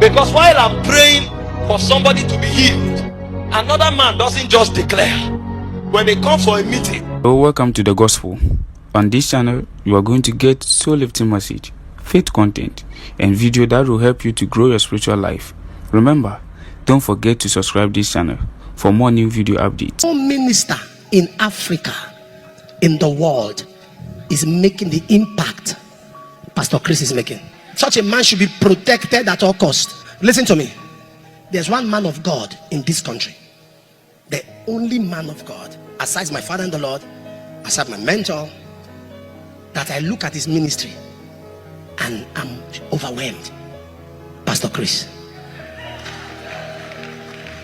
Because while I'm praying for somebody to be healed, another man doesn't just declare. When they come for a meeting. Oh, welcome to the gospel. On this channel, you are going to get soul lifting message, faith content, and video that will help you to grow your spiritual life. Remember, don't forget to subscribe this channel for more new video updates. No minister in Africa, in the world, is making the impact Pastor Chris is making. Such a man should be protected at all costs. Listen to me. There's one man of God in this country. The only man of God, aside my father in the Lord, aside my mentor, that I look at his ministry and I'm overwhelmed. Pastor Chris.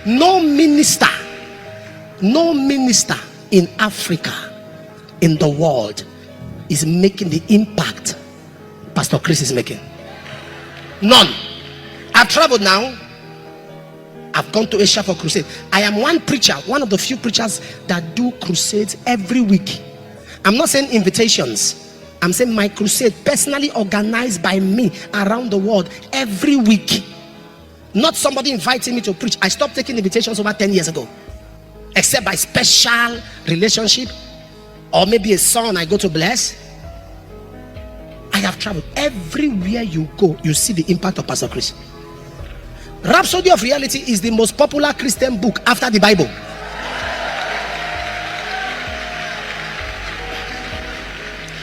No minister in Africa, in the world, is making the impact Pastor Chris is making. None. I've traveled now. I've gone to Asia for crusade. I am one preacher, one of the few preachers that do crusades every week. I'm not saying invitations. I'm saying my crusade personally organized by me around the world every week. Not somebody inviting me to preach. I stopped taking invitations over 10 years ago. Except by special relationship or maybe a son I go to bless. I have traveled. Everywhere you go, you see the impact of Pastor Chris. Rhapsody of Reality is the most popular Christian book after the Bible.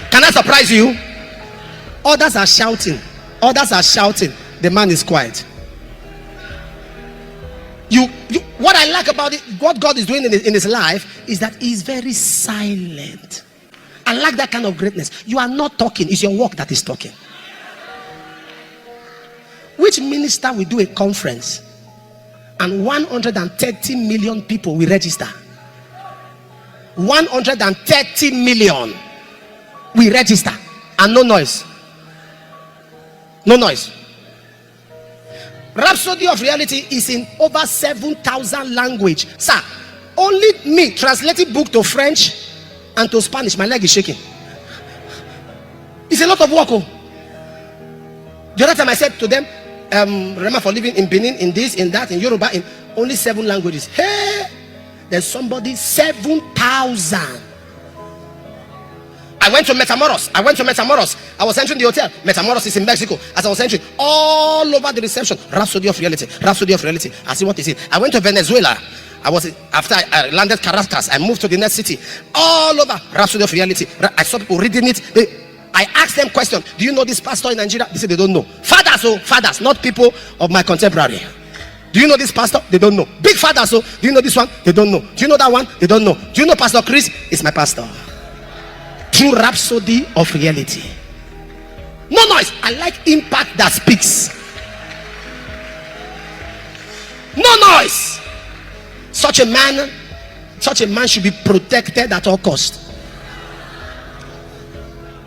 Can I surprise you? Others are shouting. The man is quiet. What I like about it, what God is doing in his life, is that he's very silent. I like that kind of greatness. You are not talking, it's your work that is talking. Which minister will do a conference and 130 million people will register? 130 million will register and no noise. No noise. Rhapsody of Reality is in over 7,000 languages. Sir, only me translating book to French and to Spanish, my leg is shaking. It's a lot of work. Oh. The other time I said to them, remember for living in Benin, in this, in that, in Yoruba, in only 7 languages. Hey, there's somebody 7,000. I went to Metamoros. I was entering the hotel. Metamoros is in Mexico. As I was entering, all over the reception, Rhapsody of Reality. I see what is it. I went to Venezuela. After I landed Caracas, I moved to the next city. All over, Rhapsody of Reality. I saw people reading it. I asked them questions. Do you know this pastor in Nigeria? They said they don't know. Fathers, not people of my contemporary. Do you know this pastor? They don't know. Big fathers, do you know this one? They don't know. Do you know that one? They don't know. Do you know Pastor Chris? It's my pastor. True Rhapsody of Reality. No noise. I like impact that speaks. No noise. Such a man should be protected at all costs.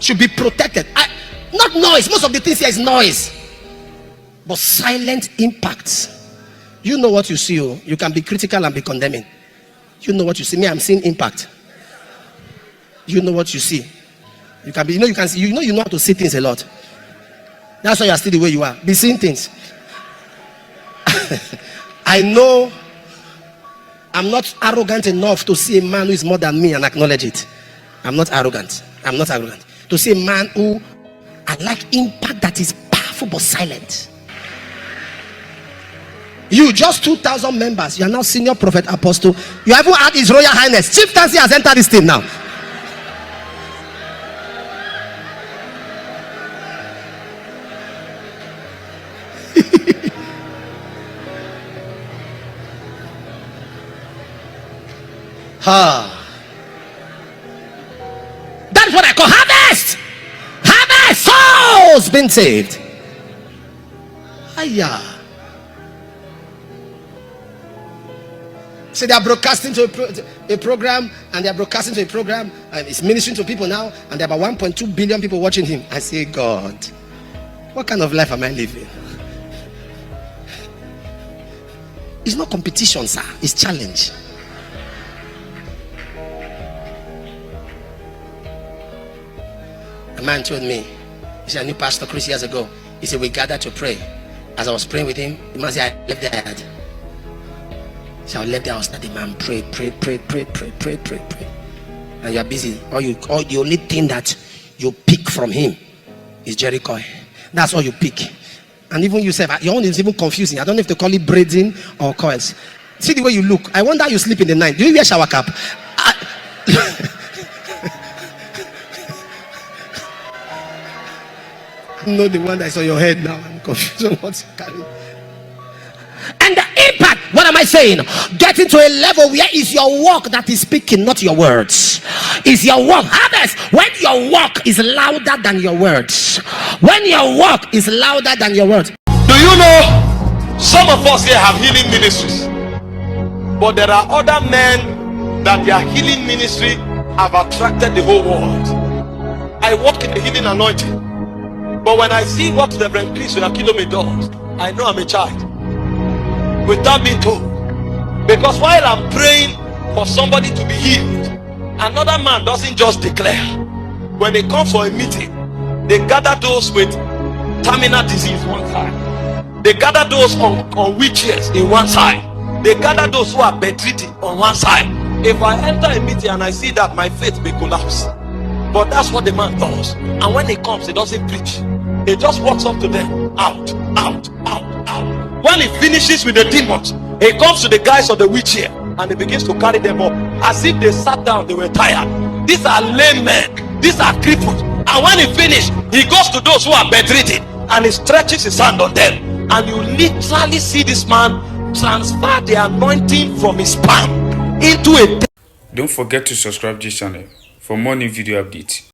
Should be protected. Not noise. Most of the things here is noise, but silent impacts. You know what you see. Oh. You can be critical and be condemning. You know what you see. Me, I'm seeing impact. You know what you see. You can be. You know how to see things a lot. That's why you are still the way you are. Be seeing things. I know. I'm not arrogant enough to see a man who is more than me and acknowledge it. I'm not arrogant. To see a man who I like impact that is powerful but silent. You just 2,000 members. You are now senior prophet apostle. You haven't had His Royal Highness. Chieftaincy has entered this thing now. That's what I call harvest. Souls being saved. Hiya. So they are broadcasting to a program, and they are broadcasting to a program, and it's ministering to people now, and there are about 1.2 billion people watching him. I say, God, what kind of life am I living? It's not competition, sir. It's challenge. A man told me, he said, I knew Pastor Chris years ago. He said, we gathered to pray. As I was praying with him, the man said, I left there. So I left there, I was the man pray. And you are busy. All the only thing that you pick from him is Jericho. That's all you pick. And even you say, your own is even confusing. I don't know if they call it braiding or coils. See the way you look. I wonder you sleep in the night. Do you wear shower cap? I'm not the one that's on your head now. I'm confused on what you carry. And the impact, what am I saying? Getting to a level where it's your work that is speaking, not your words. It's your work. Others, when your work is louder than your words. When your work is louder than your words. Do you know some of us here have healing ministries, but there are other men that their healing ministry have attracted the whole world. I walk in the healing anointing, but when I see what the Reverend Chris Akilome does, I know I'm a child without being told. Because while I'm praying for somebody to be healed, another man doesn't just declare. When they come for a meeting, they gather those with terminal disease one side, they gather those on wheelchairs in one side, they gather those who are bedridden on one side. If I enter a meeting and I see that, my faith may collapse. But that's what the man does. And when he comes, he doesn't preach. He just walks up to them, out. When he finishes with the demons, he comes to the guys on the wheelchair and he begins to carry them up as if they sat down, they were tired. These are lame men, these are cripples. And when he finishes, he goes to those who are bedridden and he stretches his hand on them. And you literally see this man transfer the anointing from his palm into a. Don't forget to subscribe to this channel for more new video updates.